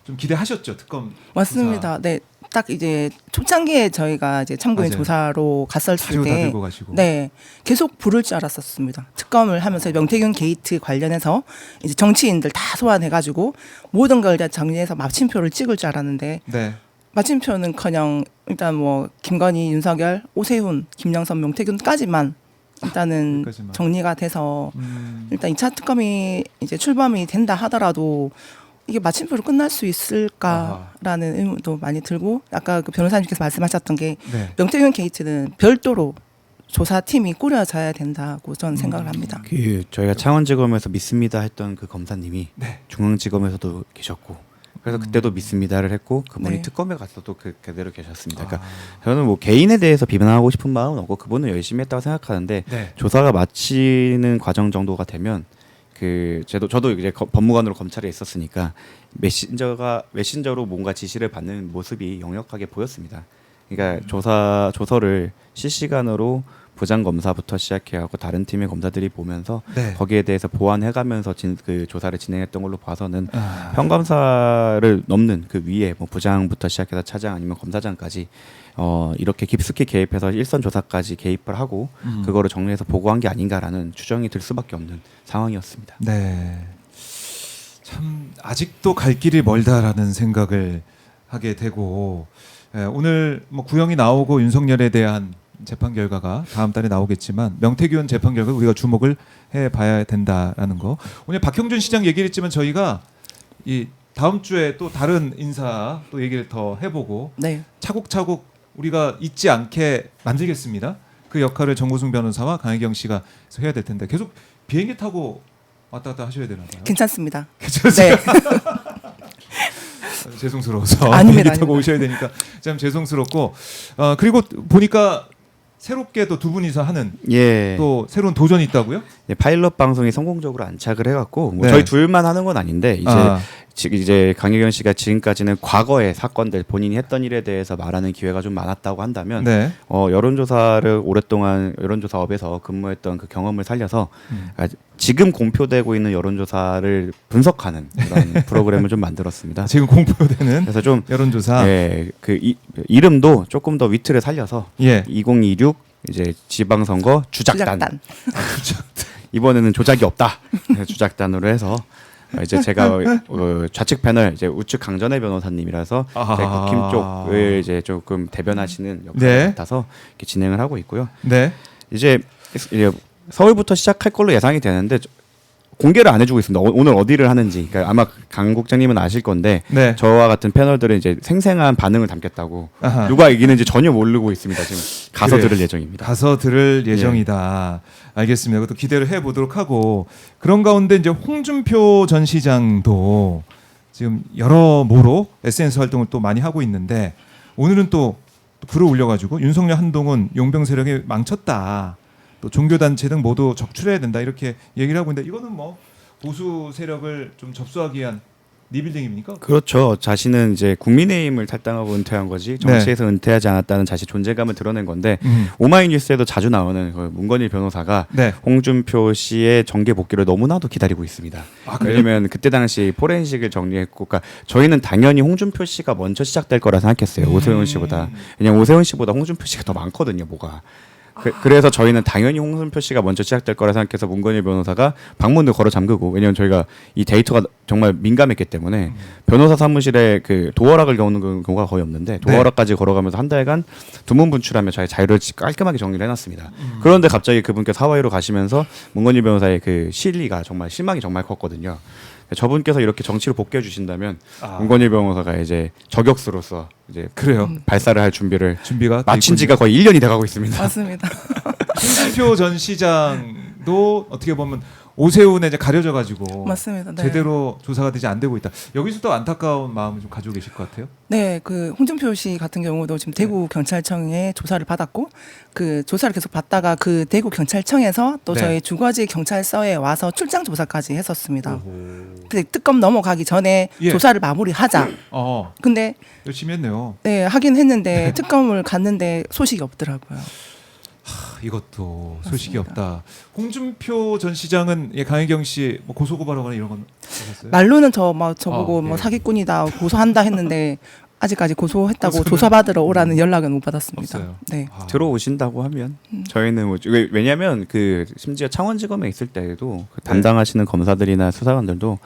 좀 기대하셨죠 특검 맞습니다. 조사. 딱 이제 초창기에 저희가 이제 참고인 조사로 갔었을 때 계속 부를 줄 알았었습니다. 특검을 하면서 명태균 게이트 관련해서 이제 정치인들 다 소환해가지고 모든 걸 다 정리해서 마침표를 찍을 줄 알았는데 마침표는커녕 일단 뭐 김건희, 윤석열, 오세훈, 김영선, 명태균까지만 일단은 여기까지만. 정리가 돼서 일단 2차 특검이 이제 출범이 된다 하더라도 이게 마침표로 끝날 수 있을까라는 의문도 많이 들고 아까 그 변호사님께서 말씀하셨던 게 네. 명태균 게이트는 별도로 조사팀이 꾸려져야 된다고 저는 생각을 합니다. 그 저희가 창원지검에서 믿습니다 했던 그 검사님이 네. 중앙지검에서도 계셨고 그래서 그때도 믿습니다를 했고 그분이 네. 특검에 가서도 그대로 계셨습니다. 그러니까 저는 뭐 개인에 대해서 비난하고 싶은 마음은 없고 그분은 열심히 했다고 생각하는데 네. 조사가 마치는 과정 정도가 되면 그 저도 이제 법무관으로 검찰에 있었으니까 메신저로 뭔가 지시를 받는 모습이 역력하게 보였습니다. 그러니까 조서를 실시간으로 부장 검사부터 시작해갖고 다른 팀의 검사들이 보면서 네. 거기에 대해서 보완해가면서 그 조사를 진행했던 걸로 봐서는 현 검사를 넘는 그 위에 뭐 부장부터 시작해서 차장 아니면 검사장까지 이렇게 깊숙이 개입해서 일선 조사까지 개입을 하고 그거를 정리해서 보고한 게 아닌가라는 추정이 들 수밖에 없는 상황이었습니다. 네. 참 아직도 갈 길이 멀다라는 생각을 하게 되고 오늘 뭐 구형이 나오고 윤석열에 대한 재판 결과가 다음 달에 나오겠지만 명태균 재판 결과 우리가 주목을 해봐야 된다라는 거. 오늘 박형준 시장 얘기를 했지만 저희가 이 다음 주에 또 다른 인사 또 얘기를 더 해보고 네. 차곡차곡 우리가 잊지 않게 만들겠습니다. 그 역할을 정고승 변호사와 강혜경 씨가 해야 될 텐데 계속 비행기 타고 왔다 갔다 하셔야 되나 봐요. 괜찮습니다. 괜찮으세요? 네. 죄송스러워서 아닙니다, 비행기 타고 아닙니다. 오셔야 되니까 참 죄송스럽고 그리고 보니까 새롭게 또 두 분이서 하는 예. 또 새로운 도전이 있다고요? 예, 파일럿 방송이 성공적으로 안착을 해갖고 뭐 네. 저희 둘만 하는 건 아닌데 아. 이제 강혜경 씨가 지금까지는 과거의 사건들 본인이 했던 일에 대해서 말하는 기회가 좀 많았다고 한다면 네. 여론조사를 오랫동안 여론조사업에서 근무했던 그 경험을 살려서 지금 공표되고 있는 여론조사를 분석하는 그런 프로그램을 좀 만들었습니다. 지금 공표되는 그래서 좀 여론조사. 예, 이름도 조금 더 위트를 살려서 예. 2026 이제 지방선거 주작단. 주작단. 이번에는 조작이 없다. 주작단으로 해서 이제 제가 좌측 패널 이제 우측 강전의 변호사님이라서 국힘 쪽을 이제 조금 대변하시는 역할을 네. 맡아서 이렇게 진행을 하고 있고요. 네. 이제 서울부터 시작할 걸로 예상이 되는데 공개를 안 해주고 있습니다. 오늘 어디를 하는지. 그러니까 아마 강 국장님은 아실 건데 네. 저와 같은 패널들은 이제 생생한 반응을 담겠다고 아하. 누가 이기는지 전혀 모르고 있습니다. 지금 가서 그래요. 들을 예정입니다. 가서 들을 예정이다. 알겠습니다. 그것도 기대를 해보도록 하고 그런 가운데 이제 홍준표 전 시장도 지금 여러모로 SNS 활동을 또 많이 하고 있는데 오늘은 또 글을 올려가지고 윤석열 한동훈 용병 세력이 망쳤다. 또 종교단체 등 모두 적출해야 된다 이렇게 얘기를 하고 있는데 이거는 뭐 보수 세력을 좀 접수하기 위한 리빌딩입니까? 그렇죠. 자신은 이제 국민의힘을 탈당하고 은퇴한 거지 정치에서 은퇴하지 않았다는 자신 존재감을 드러낸 건데 오마이뉴스에도 자주 나오는 그 문건일 변호사가 네. 홍준표 씨의 정계 복귀를 너무나도 기다리고 있습니다. 그래요? 왜냐면 그때 당시 포렌식을 정리했고, 그러니까 저희는 당연히 홍준표 씨가 먼저 시작될 거라 생각했어요. 오세훈 씨보다. 왜냐면 오세훈 씨보다 홍준표 씨가 더 많거든요, 뭐가. 그래서 저희는 당연히 홍준표 씨가 먼저 시작될 거라 생각해서 문건일 변호사가 방문을 걸어 잠그고, 왜냐면 저희가 이 데이터가 정말 민감했기 때문에 변호사 사무실에 그 도어락을 겨우는 경우가 거의 없는데 도어락까지 걸어가면서 한 달간 두문 분출하며 저희 자료를 깔끔하게 정리를 해놨습니다. 그런데 갑자기 그분께 사와이로 가시면서 문건일 변호사의 그 실리가 정말 실망이 정말 컸거든요. 저분께서 이렇게 정치로 복귀해 주신다면 문건일 변호사가 이제 저격수로서 이제 그래요. 발사를 할 준비가 마친 지가 거의 1년이 돼가고 있습니다. 맞습니다. 홍준표 전 시장도 어떻게 보면 오세훈에 이제 가려져 가지고 맞습니다. 네. 제대로 조사가 되지 안 되고 있다. 여기서도 안타까운 마음을 좀 가지고 계실 것 같아요. 네, 그 홍준표 씨 같은 경우도 지금 대구 경찰청에 조사를 받았고 그 조사를 계속 받다가 그 대구 경찰청에서 또 네. 저희 주거지 경찰서에 와서 출장 조사까지 했었습니다. 근데 특검 넘어가기 전에 예. 조사를 마무리하자. 근데 열심히 했네요. 네, 하긴 했는데 특검을 갔는데 소식이 없더라고요. 이것도 소식이 맞습니다. 없다. 홍준표 전 시장은 강혜경 씨 뭐 고소고발하거나 이런 건 하셨어요? 말로는 저보고 뭐 예. 사기꾼이다 고소한다 했는데 아직까지 고소했다고 고소는 조사받으러 오라는 연락은 못 받았습니다. 없어요. 네. 들어오신다고 하면 저희는 뭐 왜냐하면 그 심지어 창원지검에 있을 때에도 그 담당하시는 검사들이나 수사관들도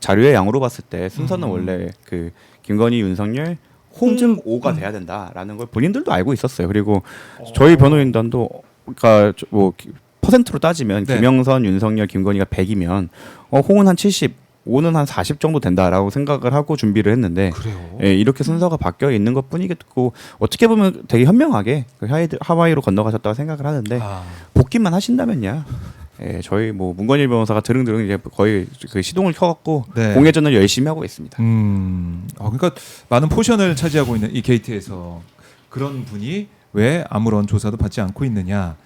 자료의 양으로 봤을 때 순서는 원래 그 김건희, 윤석열, 홍오가 돼야 된다라는 걸 본인들도 알고 있었어요. 그리고 저희 변호인단도 그러니까 뭐 퍼센트로 따지면 네. 김영선, 윤석열, 김건희가 100이면 홍은 한 70, 오는 한 40 정도 된다라고 생각을 하고 준비를 했는데 그래요. 예, 이렇게 순서가 바뀌어 있는 것뿐이겠고 어떻게 보면 되게 현명하게 그 하와이로 건너가셨다고 생각을 하는데 복귀만 하신다면야 예, 저희 뭐 문건일 변호사가 드릉드릉 이제 거의 그 시동을 켜갖고 네. 공회전을 열심히 하고 있습니다. 그러니까 많은 포션을 차지하고 있는 이 게이트에서 그런 분이 왜 아무런 조사도 받지 않고 있느냐.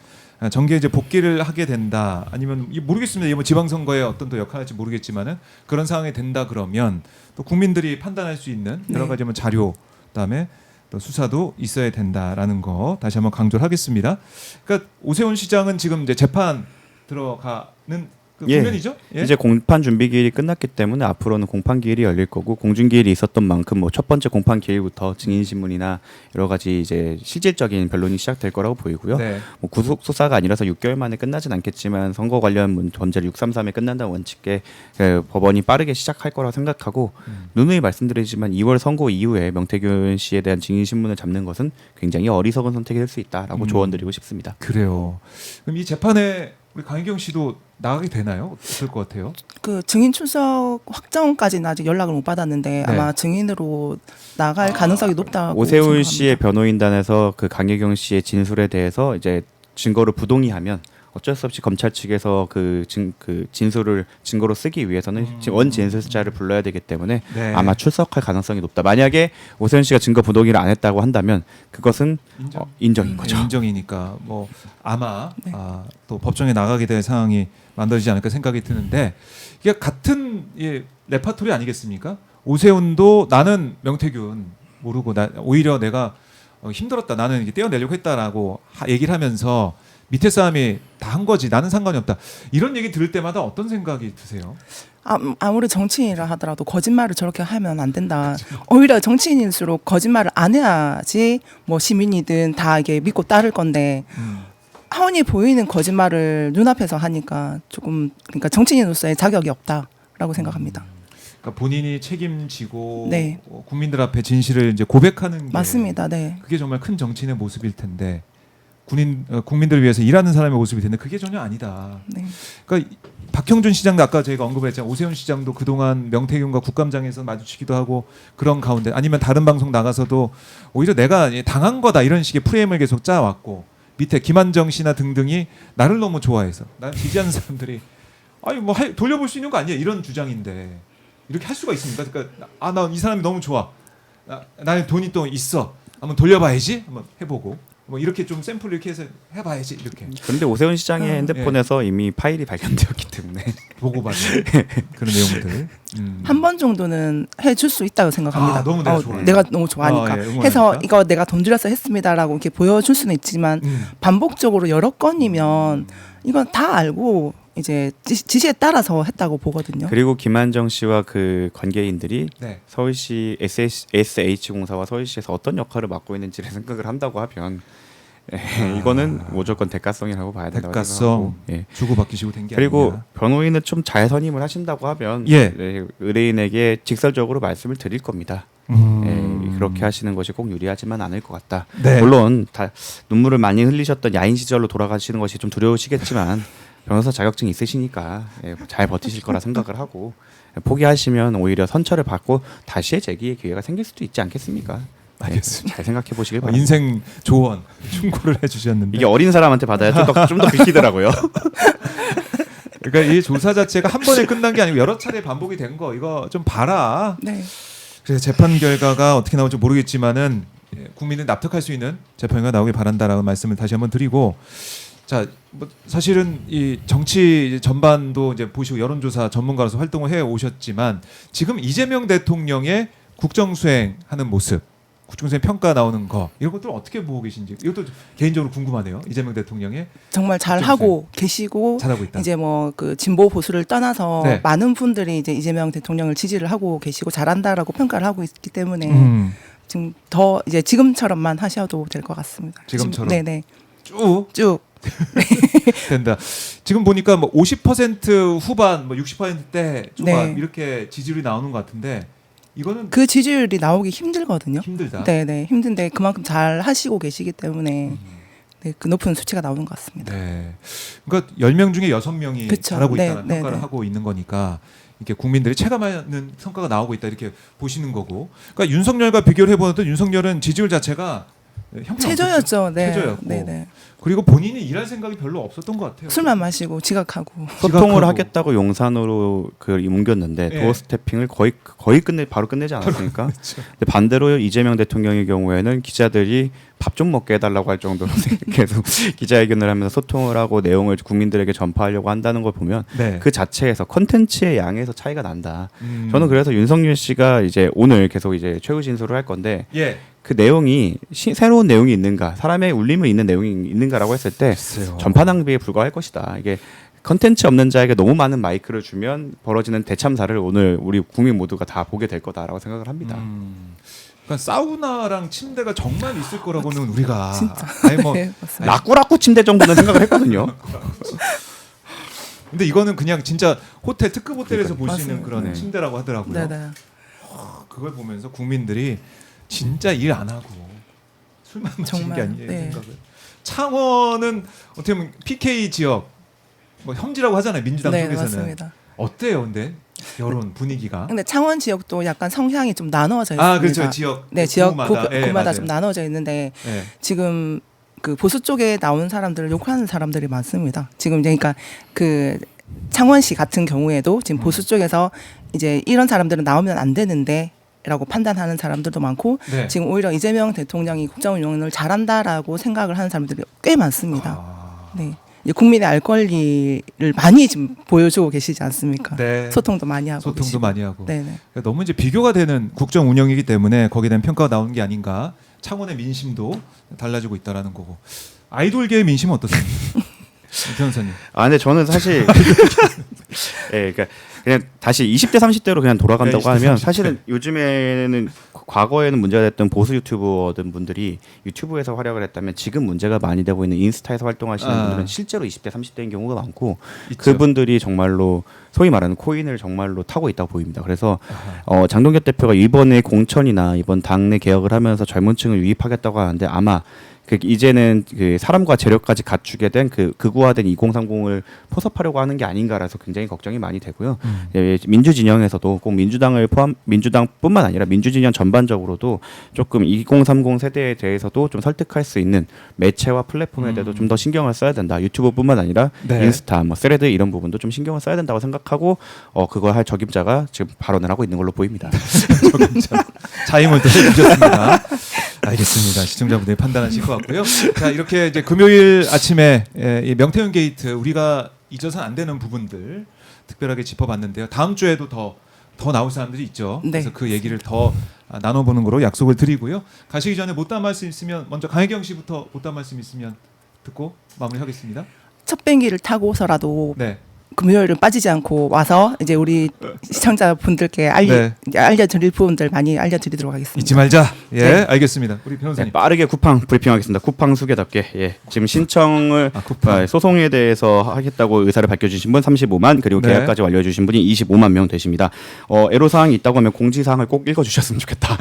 정계 이제 복귀를 하게 된다 아니면 모르겠습니다. 뭐 지방선거에 어떤 또 역할할지 모르겠지만은 그런 상황이 된다 그러면 또 국민들이 판단할 수 있는 여러 가지 뭐 자료 그다음에 또 수사도 있어야 된다라는 거 다시 한번 강조를 하겠습니다. 그러니까 오세훈 시장은 지금 이제 재판 들어가는 그 예. 국면이죠. 예? 이제 공판 준비 기일이 끝났기 때문에 앞으로는 공판 기일이 열릴 거고 공준 기일이 있었던 만큼 뭐 첫 번째 공판 기일부터 증인 신문이나 여러 가지 이제 실질적인 변론이 시작될 거라고 보이고요. 네. 뭐 구속 수사가 아니라서 6개월 만에 끝나진 않겠지만 선거 관련 범죄를 633에 끝난다는 원칙에 법원이 빠르게 시작할 거라고 생각하고 누누이 말씀드리지만 2월 선거 이후에 명태균 씨에 대한 증인 신문을 잡는 것은 굉장히 어리석은 선택이 될 수 있다라고 조언드리고 싶습니다. 그래요. 그럼 이 재판에 우리 강희경 씨도 나가게 되나요? 어떨 것 같아요? 그 증인 출석 확정까지는 아직 연락을 못 받았는데 아마 증인으로 나갈 가능성이 높다고 오세훈 생각합니다. 씨의 변호인단에서 그 강혜경 씨의 진술에 대해서 이제 증거를 부동의하면 어쩔 수 없이 검찰 측에서 그 진술을 증거로 쓰기 위해서는 원 진술자를 불러야 되기 때문에 네. 아마 출석할 가능성이 높다. 만약에 오세훈 씨가 증거 부동의를 안 했다고 한다면 그것은 인정인 거죠. 인정이니까 뭐 아마 또 법정에 나가게 될 상황이 만들어지지 않을까 생각이 드는데 이게 같은 레파토리 아니겠습니까? 오세훈도 나는 명태균 모르고 오히려 내가 힘들었다. 나는 이게 떼어내려고 했다라고 얘기를 하면서 밑에 사람이 다 한 거지. 나는 상관이 없다. 이런 얘기 들을 때마다 어떤 생각이 드세요? 아무리 정치인이라 하더라도 거짓말을 저렇게 하면 안 된다. 오히려 정치인일수록 거짓말을 안 해야지 뭐 시민이든 다 이게 믿고 따를 건데 하원이 보이는 거짓말을 눈앞에서 하니까 조금 그러니까 정치인으로서의 자격이 없다라고 생각합니다. 그러니까 본인이 책임지고 네. 국민들 앞에 진실을 이제 고백하는 게 맞습니다. 네. 그게 정말 큰 정치인의 모습일 텐데 국민들을 위해서 일하는 사람의 모습일 텐데 그게 전혀 아니다. 네. 그러니까 박형준 시장도 아까 저희가 언급을 했잖아요. 오세훈 시장도 그동안 명태균과 국감장에서 마주치기도 하고 그런 가운데 아니면 다른 방송 나가서도 오히려 내가 당한 거다 이런 식의 프레임을 계속 짜왔고 밑에 김한정 씨나 등등이 나를 너무 좋아해서 나를 지지하는 사람들이 아니 뭐 돌려볼 수 있는 거 아니야 이런 주장인데 이렇게 할 수가 있습니까? 그러니까 나 이 사람이 너무 좋아. 나는 돈이 또 있어. 한번 돌려봐야지. 한번 해보고. 뭐 이렇게 좀 샘플 이렇게 해서 해봐야지 이렇게. 그런데 오세훈 시장의 핸드폰에서 이미 파일이 발견되었기 때문에 보고 받는 그런 내용들. 한 번 정도는 해줄 수 있다고 생각합니다. 너무 내가 좋아하니까. 내가 너무 좋아하니까 응원하니까. 해서 이거 내가 돈 들여서 했습니다라고 이렇게 보여줄 수는 있지만 반복적으로 여러 건이면 이건 다 알고 이제 지시에 따라서 했다고 보거든요. 그리고 김한정 씨와 그 관계인들이 네. 서울시 SH공사와 서울시에서 어떤 역할을 맡고 있는지를 생각을 한다고 하면 이거는 무조건 대가성이라고 봐야 된다고 대가성 생각하고 주고받기식으로 된 게 그리고 아니냐. 변호인은 좀 잘 선임을 하신다고 하면 의뢰인에게 직설적으로 말씀을 드릴 겁니다. 그렇게 하시는 것이 꼭 유리하지만 않을 것 같다. 네. 물론 다 눈물을 많이 흘리셨던 야인 시절로 돌아가시는 것이 좀 두려우시겠지만 변호사 자격증 있으시니까 잘 버티실 거라 생각을 하고 포기하시면 오히려 선처를 받고 다시의 재기의 기회가 생길 수도 있지 않겠습니까? 알겠습니다. 잘 생각해 보시길 바랍니다. 인생 조언 충고를 해주셨는데 이게 어린 사람한테 받아야 좀 더 비키더라고요. 그러니까 이 조사 자체가 한 번에 끝난 게 아니고 여러 차례 반복이 된 거 이거 좀 봐라. 네. 그래서 재판 결과가 어떻게 나올지 모르겠지만은 국민을 납득할 수 있는 재판이 나오길 바란다라는 말씀을 다시 한번 드리고 자, 뭐 사실은 이 정치 전반도 이제 보시고 여론조사 전문가로서 활동을 해 오셨지만 지금 이재명 대통령의 국정수행하는 모습, 국정수행 평가 나오는 거 이런 것들 어떻게 보고 계신지 이것도 개인적으로 궁금하네요. 이재명 대통령의 정말 잘 하고 계시고 잘하고 있다. 이제 뭐 그 진보 보수를 떠나서 네. 많은 분들이 이제 이재명 대통령을 지지를 하고 계시고 잘한다라고 평가를 하고 있기 때문에 지금 더 이제 지금처럼만 하셔도 될 것 같습니다. 지금처럼? 네네 쭉 된다. 지금 보니까 뭐 50% 후반, 뭐 60%대 초반 네. 이렇게 지지율이 나오는 것 같은데 이거는 그 지지율이 나오기 힘들거든요. 힘들다. 네네 힘든데 그만큼 잘 하시고 계시기 때문에 네, 그 높은 수치가 나오는 것 같습니다. 네. 그러니까 10명 중에 6명이 그쵸. 잘하고 네, 있다는 네, 평가를 네. 하고 있는 거니까 이렇게 국민들이 체감하는 성과가 나오고 있다 이렇게 보시는 거고. 그러니까 윤석열과 비교를 해보면 윤석열은 지지율 자체가 최저였죠. 네. 최저였고. 네네. 그리고 본인이 일할 생각이 별로 없었던 것 같아요. 술만 마시고 지각하고. 소통을 지각하고. 하겠다고 용산으로 옮겼는데 예. 도어 스태핑을 거의 바로 끝내지 않았습니까? 그렇죠. 근데 반대로 이재명 대통령의 경우에는 기자들이 밥 좀 먹게 해달라고 할 정도로 계속 기자회견을 하면서 소통을 하고 내용을 국민들에게 전파하려고 한다는 걸 보면 네. 그 자체에서 콘텐츠의 양에서 차이가 난다. 저는 그래서 윤석열 씨가 이제 오늘 계속 이제 최후 진술을 할 건데 예. 그 내용이 새로운 내용이 있는가, 사람의 울림을 있는 내용이 있는가라고 했을 때 글쎄요. 전파 낭비에 불과할 것이다. 이게 컨텐츠 없는 자에게 너무 많은 마이크를 주면 벌어지는 대참사를 오늘 우리 국민 모두가 다 보게 될 거다라고 생각을 합니다. 그러니까 사우나랑 침대가 정말 있을 거라고는 우리가 진짜. 아니 뭐 네, 맞습니다. 라꾸라꾸 침대 정도는 생각을 했거든요. 근데 이거는 그냥 진짜 호텔 특급 호텔에서 그러니까. 보시는 맞습니다. 그런 네. 침대라고 하더라고요. 네네. 그걸 보면서 국민들이 진짜 일 안 하고 술만 마시는 정말, 게 아니에요 네. 생각을. 창원은 어떻게 보면 PK 지역 뭐 혐지라고 하잖아요 민주당 네 쪽에서는. 맞습니다. 어때요, 근데 여론 분위기가? 근데 창원 지역도 약간 성향이 좀 나누어져 있습니다. 아 그렇죠 지역 네 지역 구마다, 예, 구마다 맞아요. 좀 나눠져 있는데 예. 지금 그 보수 쪽에 나오는 사람들을 욕하는 사람들이 많습니다. 지금 그러니까 그 창원시 같은 경우에도 지금 보수 쪽에서 이제 이런 사람들은 나오면 안 되는데라고 판단하는 사람들도 많고 네. 지금 오히려 이재명 대통령이 국정 운영을 잘한다라고 생각을 하는 사람들이 꽤 많습니다. 네. 이제 국민의 알 권리를 많이 지금 보여주고 계시지 않습니까? 네. 소통도 많이 하고 소통도 계시고. 많이 하고. 네네. 그러니까 너무 이제 비교가 되는 국정 운영이기 때문에 거기에 대한 평가가 나오는 게 아닌가. 창원의 민심도 달라지고 있다라는 거고. 아이돌계의 민심은 어떻습니까? 변호사님. 아 근데 저는 사실 예, 그러니까 그냥 다시 20대 30대로 그냥 돌아간다고 네, 20대, 하면 30대. 사실은 요즘에는 과거에는 문제가 됐던 보수 유튜버들 분들이 유튜브에서 활약을 했다면 지금 문제가 많이 되고 있는 인스타에서 활동하시는 아. 분들은 실제로 20대 30대인 경우가 많고 있죠. 그분들이 정말로 소위 말하는 코인을 정말로 타고 있다고 보입니다. 그래서 아하. 장동혁 대표가 이번에 공천이나 이번 당내 개혁을 하면서 젊은 층을 유입하겠다고 하는데 아마 이제는 그 사람과 재력까지 갖추게 된 그 극우화된 2030을 포섭하려고 하는 게 아닌가라서 굉장히 걱정이 많이 되고요. 예, 민주 진영에서도 꼭 민주당뿐만 아니라 민주 진영 전반적으로도 조금 2030 세대에 대해서도 좀 설득할 수 있는 매체와 플랫폼에 대해서 좀 더 신경을 써야 된다. 유튜브뿐만 아니라 네. 인스타, 뭐 스레드 이런 부분도 좀 신경을 써야 된다고 생각하고 그걸 할 적임자가 지금 발언을 하고 있는 걸로 보입니다. 자임을 또 해주셨습니다. 알겠습니다. 시청자분들이 판단하실 것 같고요. 자 이렇게 이제 금요일 아침에 이 명태균 게이트 우리가 잊어서는 안 되는 부분들 특별하게 짚어봤는데요. 다음 주에도 더 나올 사람들이 있죠. 네. 그래서 그 얘기를 더 나눠보는 거로 약속을 드리고요. 가시기 전에 못다한 말씀 있으면 먼저 강혜경 씨부터 못다한 말씀 있으면 듣고 마무리하겠습니다. 첫 비행기를 타고서라도 네. 금요일은 빠지지 않고 와서 이제 우리 시청자분들께 알려드릴 부분들 많이 알려드리도록 하겠습니다. 잊지 말자. 예, 네. 알겠습니다. 우리 네, 변호사님. 빠르게 쿠팡 브리핑하겠습니다. 쿠팡 수계답게 지금 신청을 쿠팡. 소송에 대해서 하겠다고 의사를 밝혀주신 분 35만 그리고 네. 계약까지 완료해주신 분이 25만 명 되십니다. 애로사항이 있다고 하면 공지사항을 꼭 읽어주셨으면 좋겠다.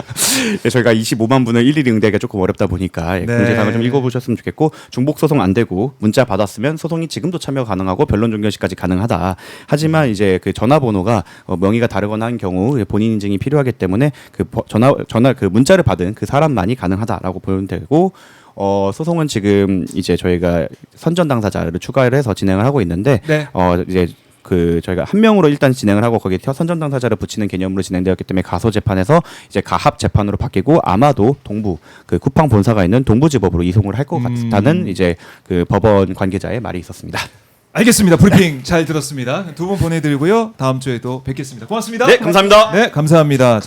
저희가 25만 분을 일일이 응대하기가 조금 어렵다 보니까 네. 공지사항을 좀 읽어보셨으면 좋겠고 중복 소송 안 되고 문자 받았으면 소송이 지금도 참여 가능하고 변론 종결시까지 가능하다. 하지만 이제 그 전화번호가 명의가 다르거나 한 경우 본인 인증이 필요하기 때문에 그 전화 그 문자를 받은 그 사람만이 가능하다라고 보면 되고 소송은 지금 이제 저희가 선전 당사자를 추가를 해서 진행을 하고 있는데 네. 이제 그 저희가 한 명으로 일단 진행을 하고 거기에 선전 당사자를 붙이는 개념으로 진행되었기 때문에 가소 재판에서 이제 가합 재판으로 바뀌고 아마도 동부 그 쿠팡 본사가 있는 동부지법으로 이송을 할 것 같다는 이제 그 법원 관계자의 말이 있었습니다. 알겠습니다. 브리핑 잘 들었습니다. 두 분 보내드리고요. 다음 주에도 뵙겠습니다. 고맙습니다. 네, 감사합니다. 네, 감사합니다.